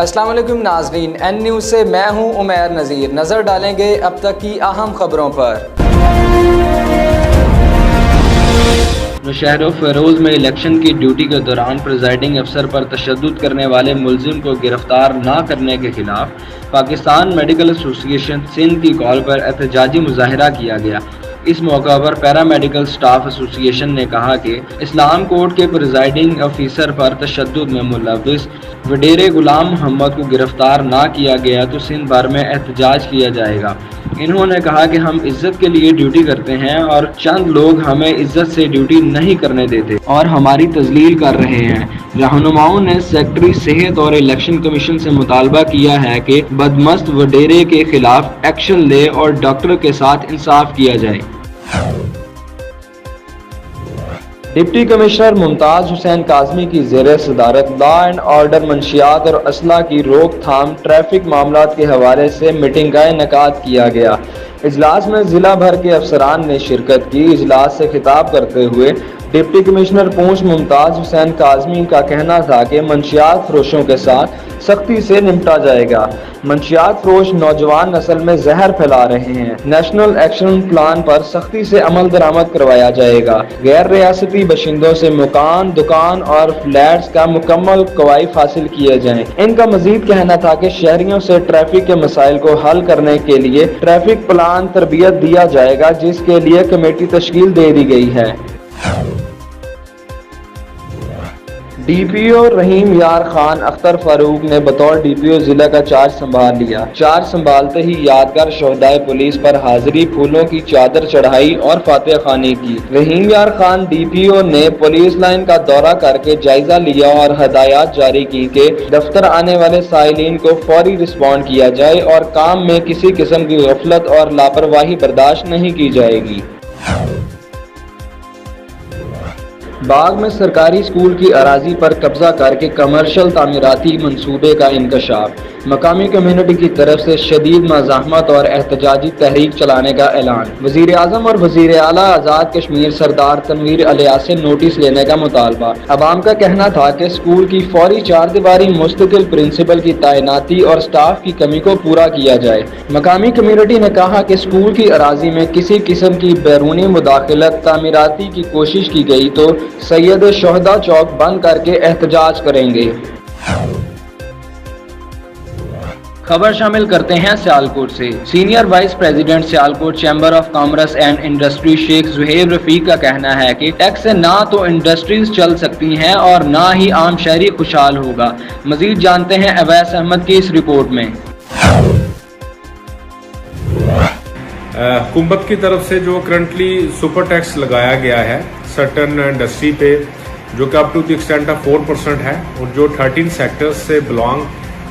السلام علیکم ناظرین، این نیوز سے میں ہوں عمیر نذیر۔ نظر ڈالیں گے اب تک کی اہم خبروں پر۔ نوشہرہ فیروز میں الیکشن کی ڈیوٹی کے دوران پریزائڈنگ افسر پر تشدد کرنے والے ملزم کو گرفتار نہ کرنے کے خلاف پاکستان میڈیکل ایسوسی ایشن سندھ کی کال پر احتجاجی مظاہرہ کیا گیا۔ اس موقع پر پیرا میڈیکل سٹاف ایسوسی ایشن نے کہا کہ اسلام کورٹ کے پریزائڈنگ آفیسر پر تشدد میں ملوث وڈیرے غلام محمد کو گرفتار نہ کیا گیا تو سندھ بھر میں احتجاج کیا جائے گا۔ انہوں نے کہا کہ ہم عزت کے لیے ڈیوٹی کرتے ہیں اور چند لوگ ہمیں عزت سے ڈیوٹی نہیں کرنے دیتے اور ہماری تذلیل کر رہے ہیں۔ رہنماؤں نے سیکرٹری صحت اور الیکشن کمیشن سے مطالبہ کیا ہے کہ بدمست وڈیرے کے خلاف ایکشن لے اور ڈاکٹر کے ساتھ انصاف کیا جائے۔ ڈپٹی کمشنر ممتاز حسین کاظمی کی زیر صدارت لا اینڈ آرڈر، منشیات اور اسلحہ کی روک تھام، ٹریفک معاملات کے حوالے سے میٹنگ کا انعقاد کیا گیا۔ اجلاس میں ضلع بھر کے افسران نے شرکت کی۔ اجلاس سے خطاب کرتے ہوئے ڈپٹی کمشنر پونچھ ممتاز حسین کاظمی کا کہنا تھا کہ منشیات فروشوں کے ساتھ سختی سے نمٹا جائے گا۔ منشیات فروش نوجوان نسل میں زہر پھیلا رہے ہیں۔ نیشنل ایکشن پلان پر سختی سے عمل درآمد کروایا جائے گا۔ غیر ریاستی باشندوں سے مکان، دکان اور فلیٹس کا مکمل کوائف حاصل کیے جائیں۔ ان کا مزید کہنا تھا کہ شہریوں سے ٹریفک کے مسائل کو حل کرنے کے لیے ٹریفک پلان تربیت دیا جائے گا، جس کے لیے کمیٹی تشکیل دے دی گئی ہے۔ ڈی پی او رحیم یار خان اختر فاروق نے بطور ڈی پی او ضلع کا چارج سنبھال لیا۔ چارج سنبھالتے ہی یادگار شہدائے پولیس پر حاضری، پھولوں کی چادر چڑھائی اور فاتحہ خوانی کی۔ رحیم یار خان ڈی پی او نے پولیس لائن کا دورہ کر کے جائزہ لیا اور ہدایات جاری کی کہ دفتر آنے والے سائلین کو فوری رسپانڈ کیا جائے اور کام میں کسی قسم کی غفلت اور لاپرواہی برداشت نہیں کی جائے گی۔ باغ میں سرکاری اسکول کی اراضی پر قبضہ کر کے کمرشل تعمیراتی منصوبے کا انکشاف۔ مقامی کمیونٹی کی طرف سے شدید مزاحمت اور احتجاجی تحریک چلانے کا اعلان۔ وزیر اعظم اور وزیر اعلیٰ آزاد کشمیر سردار تنویر الیاس سے نوٹس لینے کا مطالبہ۔ عوام کا کہنا تھا کہ اسکول کی فوری چار دیواری، مستقل پرنسپل کی تعیناتی اور سٹاف کی کمی کو پورا کیا جائے۔ مقامی کمیونٹی نے کہا کہ اسکول کی اراضی میں کسی قسم کی بیرونی مداخلت، تعمیراتی کی کوشش کی گئی تو سید شہداء چوک بند کر کے احتجاج کریں گے۔ خبر شامل کرتے ہیں سیالکوٹ سے۔ Senior vice president Sialkot chamber of commerce and industry شیخ زہیر رفیق کا کہنا ہے کہ ٹیکس سے نہ تو انڈسٹریز چل سکتی ہیں اور نہ ہی عام شہری خوشحال ہوگا۔ مزید جانتے ہیں اویس احمد کی اس رپورٹ میں۔ حکومت کی طرف سے جو کرنٹلی سپر ٹیکس لگایا گیا ہے سرٹن انڈسٹری پہ، جو کہ up to the extent of 4% ہے، اور جو 13 سیکٹرز سے بلانگ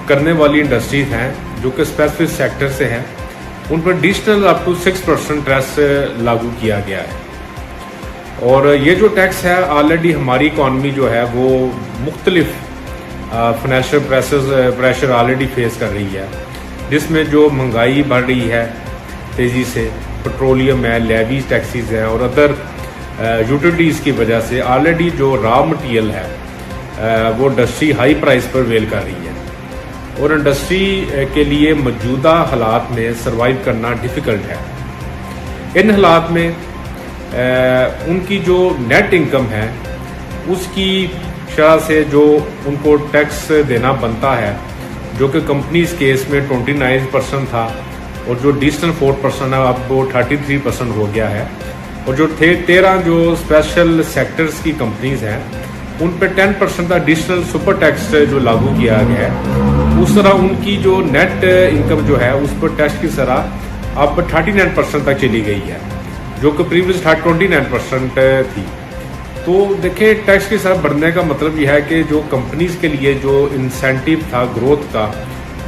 کرنے والی انڈسٹریز ہیں جو کہ اسپیسیفک سیکٹر سے ہیں، ان پر ایڈیشنل اپ ٹو 6% ٹیکس لاگو کیا گیا ہے۔ اور یہ جو ٹیکس ہے آلریڈی ہماری اکانومی جو ہے وہ مختلف فائنینشیل پریشر آلریڈی فیس کر رہی ہے، جس میں جو مہنگائی بڑھ رہی ہے تیزی سے، پٹرولیم ہے، لیویز ٹیکسیز ہیں اور ادر یوٹیلیٹیز کی وجہ سے آلریڈی جو را مٹیریل ہے وہ انڈسٹری ہائی پرائز پر ویل کر رہی ہے، اور انڈسٹری کے لیے موجودہ حالات میں سروائیو کرنا ڈیفیکلٹ ہے۔ ان حالات میں ان کی جو نیٹ انکم ہے اس کی شرح سے جو ان کو ٹیکس دینا بنتا ہے، جو کہ کمپنیز کیس میں 29% تھا اور جو ایڈیشنل 4% ہے اب وہ 33% ہو گیا ہے، اور جو 13 جو اسپیشل سیکٹرز کی کمپنیز ہیں ان پہ 10% ایڈیشنل سپر ٹیکس جو لاگو کیا گیا ہے، اس طرح ان کی جو نیٹ انکم جو ہے اس پر ٹیکس کی شرح اب 39% تک چلی گئی ہے، جو کہ پریویس 29% تھی۔ تو دیکھیں ٹیکس کی شرح بڑھنے کا مطلب یہ ہے کہ جو کمپنیز کے لیے جو انسینٹیو تھا گروتھ کا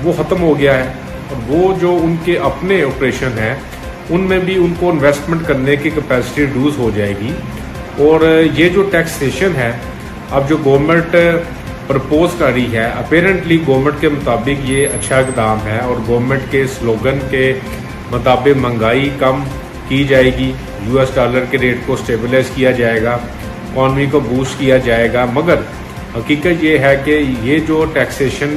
وہ ختم ہو گیا ہے، اور وہ جو ان کے اپنے آپریشن ہیں ان میں بھی ان کو انویسٹمنٹ کرنے کی کیپیسٹی ریڈیوس ہو جائے گی۔ اور یہ جو ٹیکسیشن ہے اب جو گورنمنٹ پرپوز کر رہی ہے، اپیرنٹلی گورنمنٹ کے مطابق یہ اچھا اقدام ہے، اور گورنمنٹ کے سلوگن کے مطابق مہنگائی کم کی جائے گی، US ڈالر کے ریٹ کو سٹیبلائز کیا جائے گا، اکانومی کو بوسٹ کیا جائے گا۔ مگر حقیقت یہ ہے کہ یہ جو ٹیکسیشن